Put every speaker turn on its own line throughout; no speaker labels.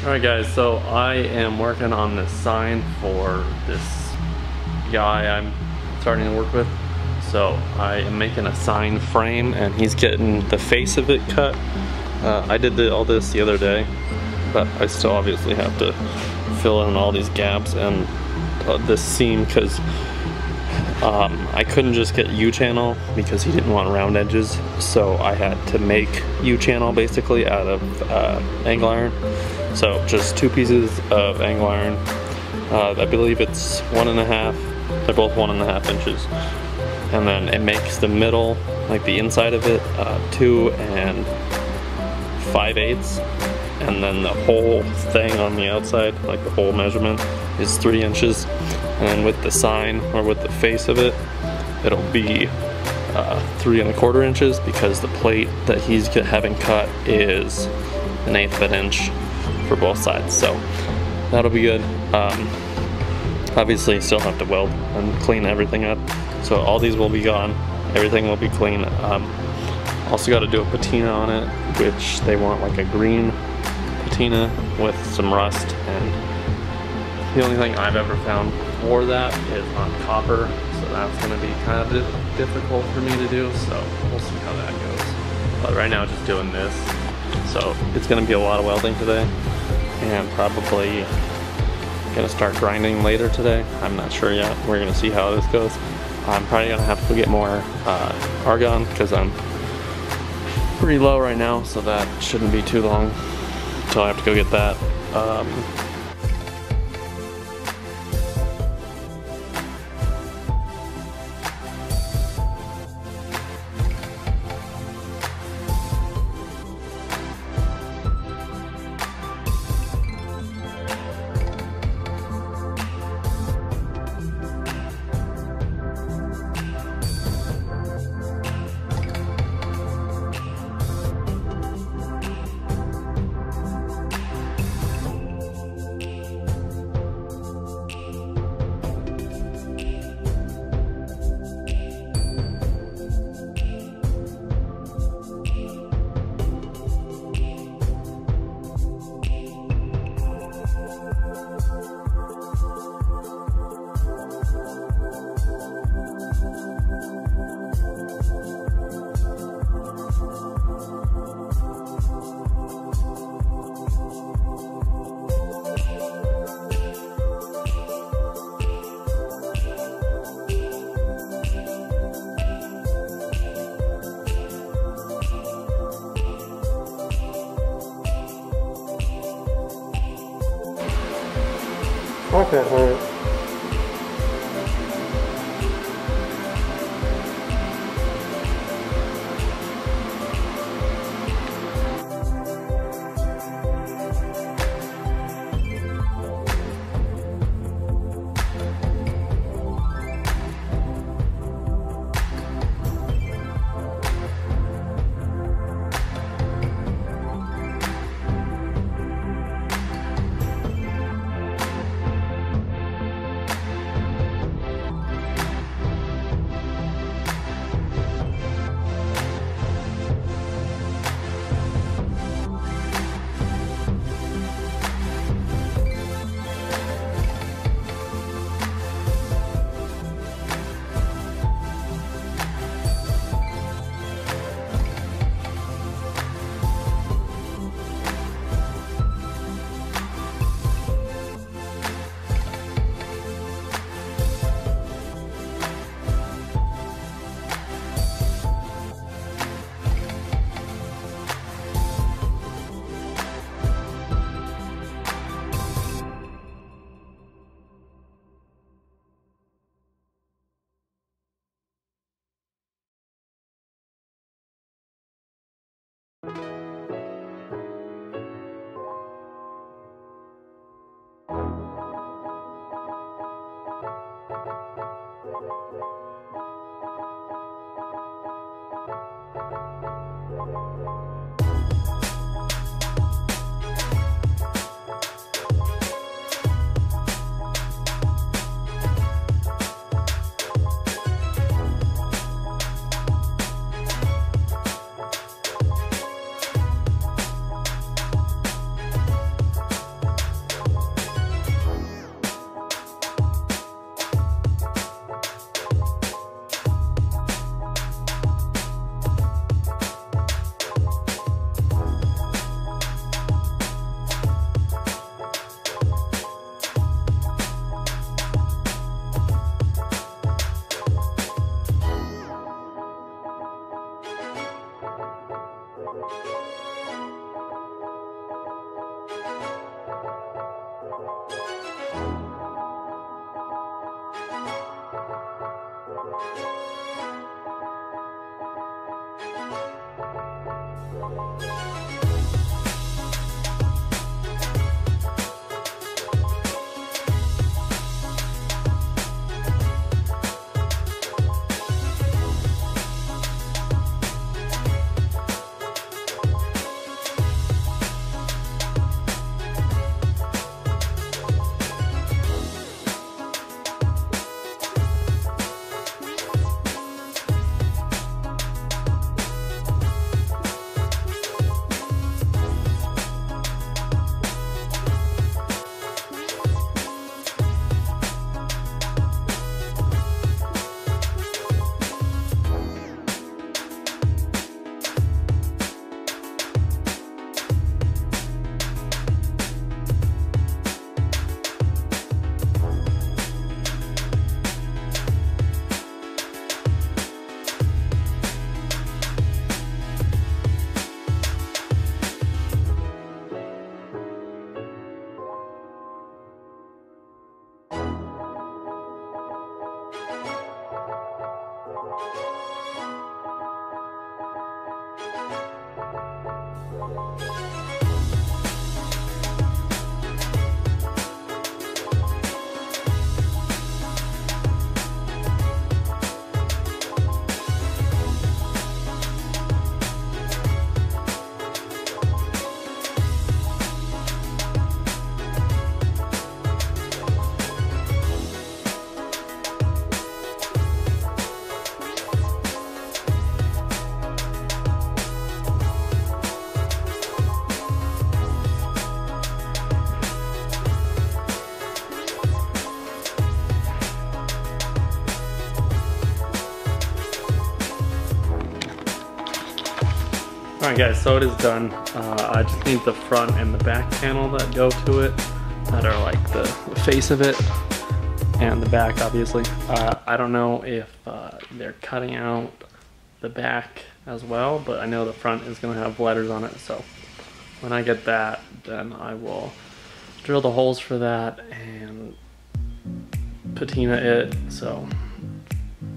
Alright guys, so I am working on this sign for this guy I'm starting to work with. So I am making a sign frame and he's getting the face of it cut. I did all this the other day, but I still obviously have to fill in all these gaps and this seam because I couldn't just get U-channel because he didn't want round edges. So I had to make U-channel basically out of angle iron. So just 2 pieces of angle iron. I believe it's 1.5. They're both 1.5 inches. And then it makes the middle, like the inside of it, 2 5/8. And then the whole thing on the outside, like the whole measurement, is 3 inches. And then with the sign, or with the face of it, it'll be 3 1/4 inches because the plate that he's having cut is 1/8 of an inch for both sides. So that'll be good. Obviously still have to weld and clean everything up. So all these will be gone. Everything will be clean. Also got to do a patina on it, which they want like a green patina with some rust. And the only thing I've ever found for that is on copper. So that's going to be kind of difficult for me to do. So we'll see how that goes. But right now just doing this. So it's going to be a lot of welding today. And probably gonna start grinding later today. I'm not sure yet. We're gonna see how this goes. I'm probably gonna have to get more argon because I'm pretty low right now, so that shouldn't be too long until I have to go get that. Okay, alright. Alright guys, so it is done. I just need the front and the back panel that go to it, that are like the face of it, and the back obviously. I don't know if they're cutting out the back as well, but I know the front is going to have letters on it, so when I get that, then I will drill the holes for that and patina it. So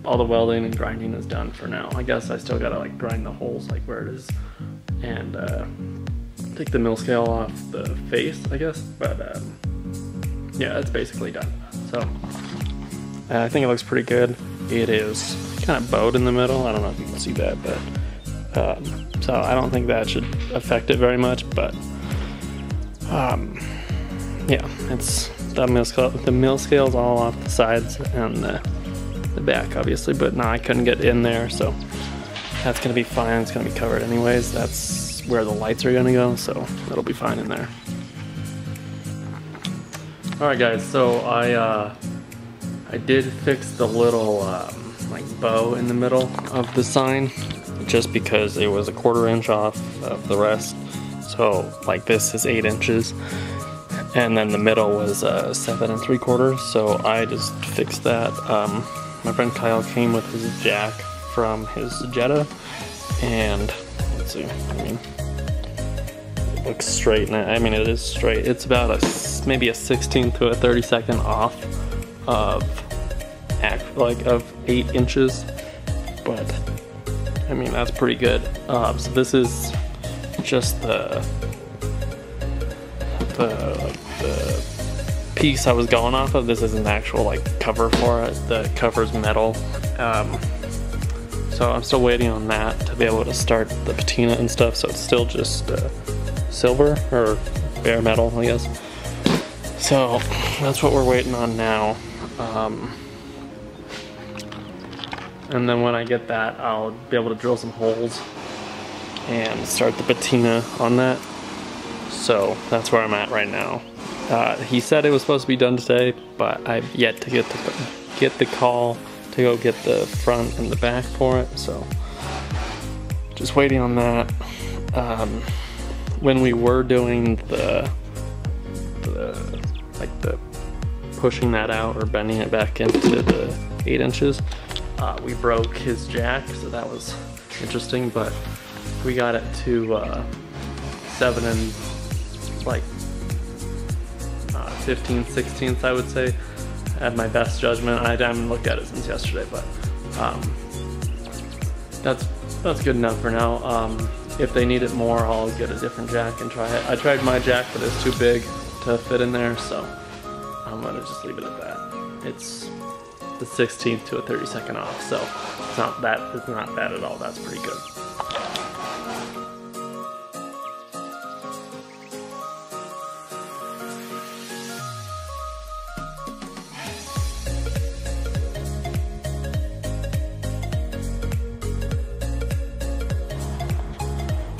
all the welding and grinding is done for now. I guess I still gotta like grind the holes like where it is and take the mill scale off the face, I guess, but yeah, it's basically done. So I think it looks pretty good. It is kind of bowed in the middle. I don't know if you can see that, but so I don't think that should affect it very much, but yeah, it's the mill scale's all off the sides and the back obviously, but no, I couldn't get in there, so that's gonna be fine. It's gonna be covered anyways. That's where the lights are gonna go, so it'll be fine in there. Alright guys, so I did fix the little like bow in the middle of the sign, just because it was a 1/4 inch off of the rest. So like this is 8 inches, and then the middle was 7 3/4. So I just fixed that. My friend Kyle came with his jack from his Jetta, and let's see, I mean, it looks straight, and I mean it is straight. It's about maybe a 16th to a 32nd off of 8 inches, but I mean that's pretty good. So this is just the piece I was going off of. This isn't the actual like cover for it. The cover's metal. So I'm still waiting on that to be able to start the patina and stuff. So it's still just silver or bare metal, I guess. So that's what we're waiting on now. And then when I get that, I'll be able to drill some holes and start the patina on that. So that's where I'm at right now. He said it was supposed to be done today, but I've yet to get the call to go get the front and the back for it. So just waiting on that. When we were doing the pushing that out or bending it back into the 8 inches, we broke his jack, so that was interesting, but we got it to 7 and like 15/16 I would say, at my best judgment. I haven't looked at it since yesterday, but that's good enough for now. If they need it more, I'll get a different jack and try it. I tried my jack, but it's too big to fit in there, so I'm gonna just leave it at that. It's the 16th to a 32nd off, so it's not bad at all. That's pretty good.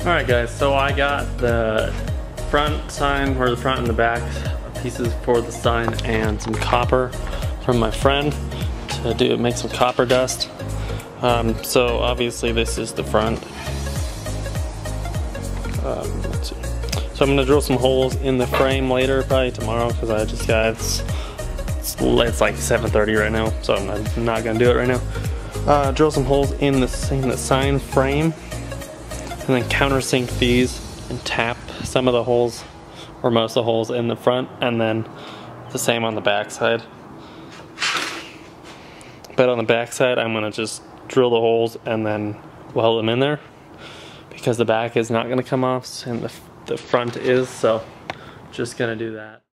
Alright guys, so I got the front sign, or the front and the back pieces for the sign, and some copper from my friend to make some copper dust. So obviously this is the front. Let's see. So I'm gonna drill some holes in the frame later, probably tomorrow, because I just got it's like 7:30 right now, so I'm not gonna do it right now. Drill some holes in the sign frame, and then countersink these and tap some of the holes, or most of the holes in the front, and then the same on the back side. But on the back side, I'm gonna just drill the holes and then weld them in there, because the back is not gonna come off and the front is, so just gonna do that.